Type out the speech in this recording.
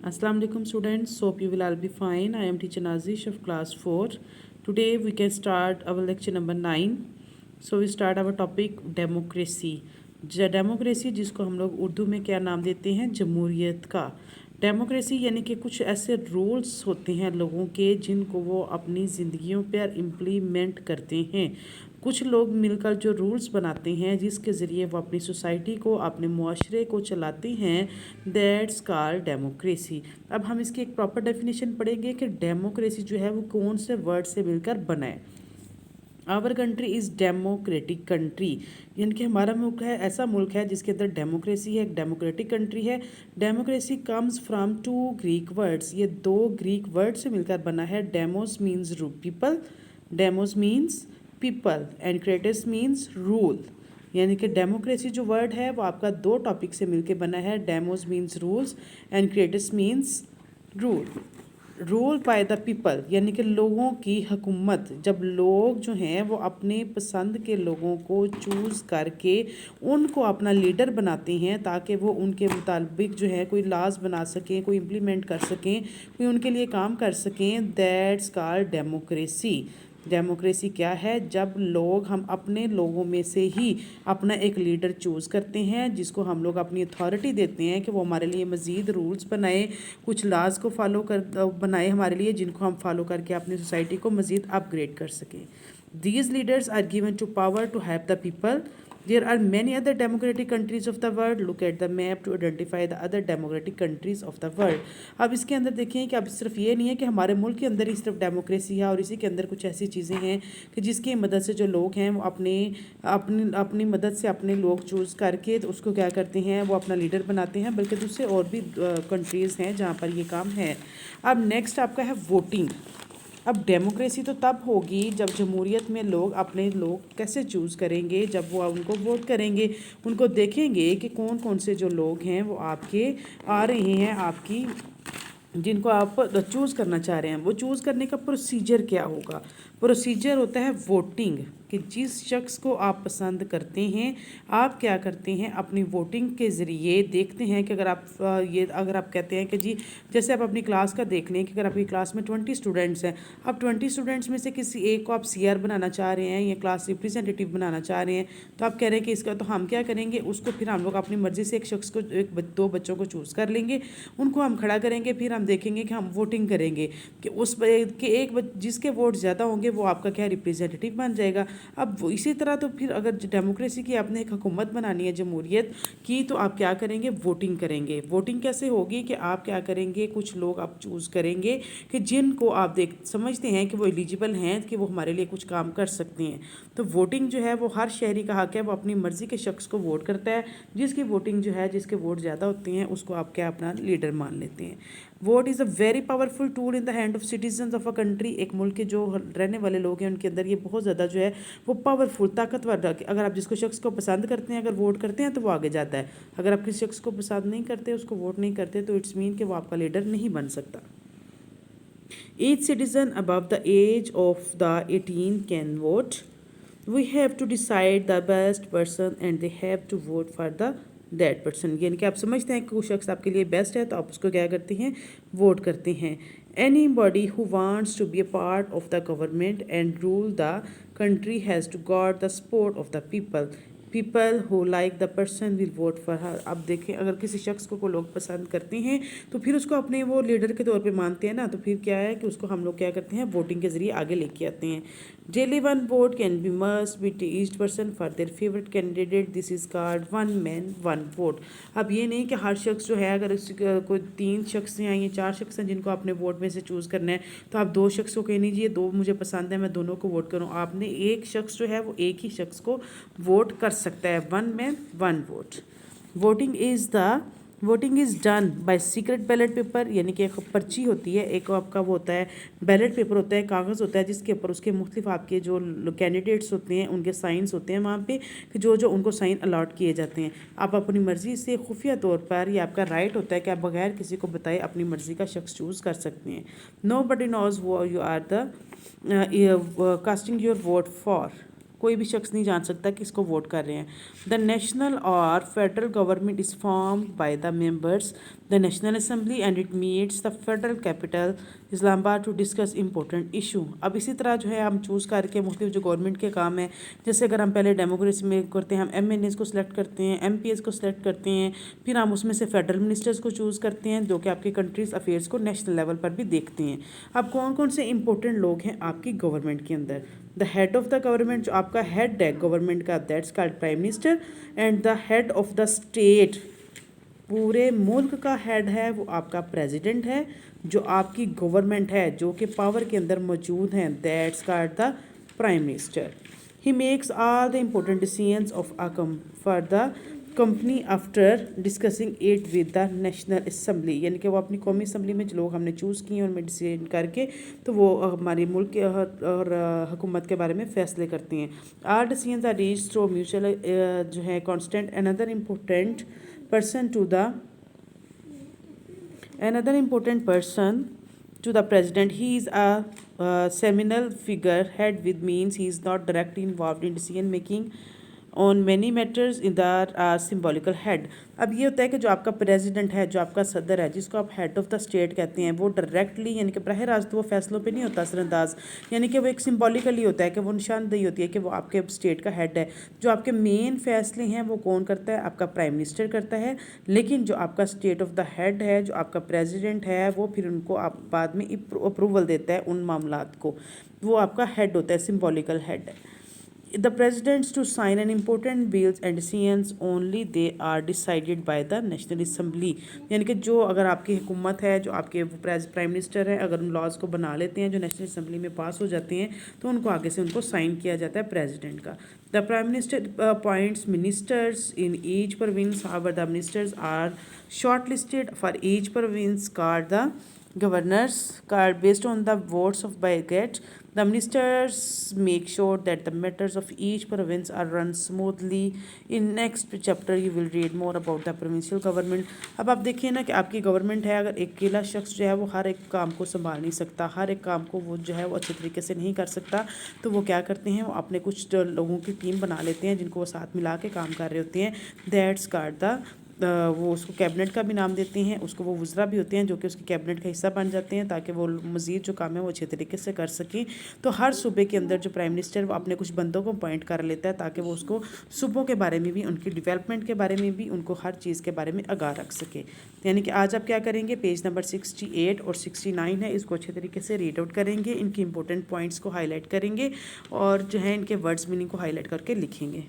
Assalamu alaikum students. Hope you will all be fine. I am teacher Nazish of class 4. Today we can start our lecture number 9. So we start our topic democracy. Democracy जिसको हम लोग उर्दू में क्या नाम देते हैं, जमहूरियत का। डेमोक्रेसी यानी कि कुछ ऐसे रूल्स होते हैं लोगों के जिनको वो अपनी ज़िंदगियों पर इम्प्लीमेंट करते हैं। कुछ लोग मिलकर जो रूल्स बनाते हैं जिसके ज़रिए वो अपनी सोसाइटी को, अपने मुआशरे को चलाते हैं, दैट्स कॉल्ड डेमोक्रेसी। अब हम इसकी एक प्रॉपर डेफिनेशन पढ़ेंगे कि डेमोक्रेसी जो है वो कौन से वर्ड से मिलकर बना है। Our country is democratic country, यानी कि हमारा मुल्क है ऐसा मुल्क है जिसके अंदर डेमोक्रेसी है, एक डेमोक्रेटिक कंट्री है। Democracy comes from 2 Greek words, ये 2 ग्रीक वर्ड से मिलकर बना है। Demos means people, demos means people and crates means rule. यानी कि डेमोक्रेसी जो वर्ड है वो आपका 2 टॉपिक से मिलकर बना है। Demos means rules and crates means rule. Rule by the people यानी कि लोगों की हुकूमत, जब लोग जो हैं वो अपने पसंद के लोगों को चूज़ करके उनको अपना लीडर बनाते हैं ताकि वो उनके मुताबिक जो है कोई लाज बना सकें, कोई इम्प्लीमेंट कर सकें, कोई उनके लिए काम कर सकें, दैट्स कॉल्ड डेमोक्रेसी। डेमोक्रेसी क्या है? जब लोग, हम अपने लोगों में से ही अपना एक लीडर चूज़ करते हैं जिसको हम लोग अपनी अथॉरिटी देते हैं कि वो हमारे लिए मज़ीद रूल्स बनाए, कुछ लाज को फॉलो कर बनाए हमारे लिए, जिनको हम फॉलो करके अपनी सोसाइटी को मज़ीद अपग्रेड कर सकें। These leaders are given to power to help the people. There are many other democratic countries of the world. Look at the map to identify the other democratic countries of the world. अब इसके अंदर देखें कि अब सिर्फ ये नहीं है कि हमारे मुल्क के अंदर ही सिर्फ डेमोक्रेसी है और इसी के अंदर कुछ ऐसी चीज़ें हैं कि जिसकी मदद से जो लोग हैं वो अपनी मदद से अपने लोग चूज़ करके तो उसको क्या करते हैं, वो अपना लीडर बनाते हैं। बल्कि दूसरे और भी कंट्रीज़ हैं जहाँ पर ये काम है। अब नेक्स्ट आपका है वोटिंग। अब डेमोक्रेसी तो तब होगी जब जमहूरियत में लोग अपने लोग कैसे चूज़ करेंगे, जब वो उनको वोट करेंगे, उनको देखेंगे कि कौन कौन से जो लोग हैं वो आपके आ रहे हैं, आपकी जिनको आप चूज़ करना चाह रहे हैं। वो चूज़ करने का प्रोसीजर क्या होगा? प्रोसीजर होता है वोटिंग, कि जिस शख्स को आप पसंद करते हैं आप क्या करते हैं, अपनी वोटिंग के ज़रिए देखते हैं कि अगर आप कहते हैं कि जी, जैसे आप अपनी क्लास का देख लें कि अगर आपकी क्लास में 20 स्टूडेंट्स हैं, अब 20 स्टूडेंट्स में से किसी एक को आप सीआर बनाना चाह रहे हैं या क्लास रिप्रेजेंटेटिव बनाना चाह रहे हैं, तो आप कह रहे हैं कि इसका तो हम क्या करेंगे, उसको फिर हम लोग अपनी मर्ज़ी से एक शख्स को, दो बच्चों को चूज़ कर लेंगे, उनको हम खड़ा करेंगे, फिर हम देखेंगे कि हम वोटिंग करेंगे कि उस के जिसके वोट ज़्यादा होंगे वो आपका क्या रिप्रेजेंटेटिव बन जाएगा। अब वो इसी तरह तो फिर अगर डेमोक्रेसी की आपने एक हुकूमत बनानी है जमहूरियत की, तो आप क्या करेंगे, वोटिंग करेंगे। वोटिंग कैसे होगी कि आप क्या करेंगे, कुछ लोग आप चूज़ करेंगे कि जिनको आप समझते हैं कि वो एलिजिबल हैं, कि वो हमारे लिए कुछ काम कर सकते हैं। तो वोटिंग जो है वो हर शहरी का हक है, वो अपनी मर्ज़ी के शख्स को वोट करता है। जिसकी वोटिंग जो है, जिसके वोट ज़्यादा होते हैं उसको आप क्या अपना लीडर मान लेते हैं। Vote is a very powerful tool in the hand of citizens of a country. एक मुल्क के जो रहने वाले लोग हैं उनके अंदर ये बहुत ज़्यादा जो है वो पावरफुल, ताकतवर। अगर आप जिसको शख्स को पसंद करते हैं, अगर वोट करते हैं तो वो आगे जाता है। अगर आप किसी शख्स को पसंद नहीं करते, उसको वोट नहीं करते, तो इट्स मीन कि वो आपका लीडर नहीं बन सकता। Each citizen above the age of the 18 can vote. We have to decide the best person and they have to vote for the that person. यानी कि आप समझते हैं कि कोई शख्स आपके लिए बेस्ट है तो आप उसको क्या करते हैं, वोट करते हैं। Anybody who wants to be a part of the government and rule the country has to guard the support of the people. People who like the person will vote for her. अब देखें, अगर किसी शख्स को लोग पसंद करते हैं तो फिर उसको अपने वो लीडर के तौर पे मानते हैं ना, तो फिर क्या है कि उसको हम लोग क्या करते हैं, वोटिंग के ज़रिए आगे लेके आते हैं। Daily one vote can be must be to each person for their favourite candidate. This is called one man one vote. अब ये नहीं कि हर शख्स जो है, अगर कोई 3 शख्स हैं या 4 शख्स हैं जिनको अपने वोट में से चूज़ करना है, तो आप 2 शख्स को कह लीजिए 2 मुझे पसंद है, मैं दोनों को वोट करूँ। आपने एक शख्स जो है वो एक ही शख्स को वोट कर सकता है। One man one vote. Voting is done by secret ballot paper, यानी कि एक पर्ची होती है, एक आपका वो होता है बैलेट पेपर होता है, कागज़ होता है जिसके ऊपर उसके मुख्तलिफ आपके जो कैंडिडेट्स होते हैं उनके साइंस होते हैं वहाँ पे, कि जो उनको साइन अलॉट किए जाते हैं। आप अपनी मर्ज़ी से खुफिया तौर पर, ये आपका राइट होता है कि आप बगैर किसी को बताए अपनी मर्ज़ी का शख्स चूज़ कर सकते हैं। Nobody knows who you are the casting your vote for. کوئی بھی شخص نہیں جان سکتا کہ اس کو ووٹ کر رہے ہیں. دا نیشنل اور federal government is formed by the members the national assembly and it meets the federal capital Islamabad to discuss important issue. اب اسی طرح جو ہے ہم چوز کر کے مختلف جو گورنمنٹ کے کام ہیں، جیسے اگر ہم پہلے ڈیموکریسی میں کرتے ہیں، ہم ایم این ایز کو سلیکٹ کرتے ہیں، ایم پی ایز کو سلیکٹ کرتے ہیں، پھر ہم اس میں سے فیڈرل منسٹرز کو چوز کرتے ہیں جو کہ آپ کی کنٹریز افیئرس کو نیشنل لیول پر بھی دیکھتے ہیں. اب کون کون سے امپورٹنٹ لوگ ہیں آپ کی گورنمنٹ کے اندر؟ The head of the government, جو آپ کا ہیڈ ہے گورنمنٹ کا، that's called prime minister. And the head of the state, پورے ملک کا ہیڈ ہے وہ آپ کا پریزیڈنٹ ہے. جو آپ کی گورنمنٹ ہے جو کہ پاور کے اندر موجود ہیں، that's called the prime minister. He makes all the important decisions of for the company after discussing it with the national assembly. یعنی کہ وہ اپنی قومی اسمبلی میں جو لوگ ہم نے چوز کیے ہیں ان میں ڈیسیژن کر کے تو وہ ہماری ملک کے اور حکومت کے بارے میں فیصلے کرتے ہیں. All decisions are reach through mutual جو ہے constant. another important person to the president. He is a seminal figurehead, which means he is not directly involved in decision making on many matters in the symbolical head. اب یہ ہوتا ہے کہ جو آپ کا پریزیڈنٹ ہے، جو آپ کا صدر ہے، جس کو آپ ہیڈ آف دا اسٹیٹ کہتے ہیں، وہ ڈائریکٹلی یعنی کہ براہ راست وہ فیصلوں پہ نہیں ہوتا اثر انداز، یعنی کہ وہ ایک سمبولیکلی ہوتا ہے کہ وہ نشاندہی ہوتی ہے کہ وہ آپ کے اسٹیٹ کا ہیڈ ہے. جو آپ کے مین فیصلے ہیں وہ کون کرتا ہے؟ آپ کا پرائم منسٹر کرتا ہے. لیکن جو آپ کا اسٹیٹ آف دا ہیڈ ہے، جو آپ کا پریزیڈنٹ ہے، وہ پھر ان کو آپ بعد میں اپروول دیتا ہے ان معاملات کو. وہ آپ کا ہیڈ ہوتا ہے، سمبولیکل ہیڈ ہے. The presidents to sign an important bills and decisions only they are decided by the National Assembly. یعنی کہ جو اگر آپ کی حکومت ہے، جو آپ کے پرائم منسٹر ہیں، اگر ان لاز کو بنا لیتے ہیں جو نیشنل اسمبلی میں پاس ہو جاتے ہیں تو ان کو آگے سے ان کو سائن کیا جاتا ہے پریزیڈنٹ کا. The Prime Minister appoints ministers in each province. However, the ministers are shortlisted for each province called the governors, called based on the votes of byget. The ministers make sure that the matters of each province are run smoothly. In next chapter you will read more about the provincial government. اب آپ دیکھیں نا کہ آپ کی government ہے، اگر ایک اکیلا شخص جو ہے وہ ہر ایک کام کو سنبھال نہیں سکتا، ہر ایک کام کو وہ جو ہے وہ اچھے طریقے سے نہیں کر سکتا، تو وہ کیا کرتے ہیں؟ وہ اپنے کچھ لوگوں کی ٹیم بنا لیتے ہیں جن کو وہ ساتھ ملا کے کام کر رہے ہوتے ہیں. دیٹس کالڈ دا وہ اس کو کیبنٹ کا بھی نام دیتے ہیں. اس کو وہ وزراء بھی ہوتے ہیں جو کہ اس کی کیبنٹ کا حصہ بن جاتے ہیں تاکہ وہ مزید جو کام ہے وہ اچھے طریقے سے کر سکیں. تو ہر صوبے کے اندر جو پرائم منسٹر وہ اپنے کچھ بندوں کو اپوائنٹ کر لیتا ہے تاکہ وہ اس کو صوبوں کے بارے میں بھی، ان کی ڈیولپمنٹ کے بارے میں بھی، ان کو ہر چیز کے بارے میں آگاہ رکھ سکے. یعنی کہ آج آپ کیا کریں گے؟ پیج نمبر 68 اور 69 ہے، اس کو اچھے طریقے سے ریڈ آؤٹ کریں گے، ان کی امپورٹنٹ پوائنٹس کو ہائی لائٹ کریں گے اور جو ہے ان کے ورڈز میننگ کو ہائی لائٹ کر کے لکھیں گے.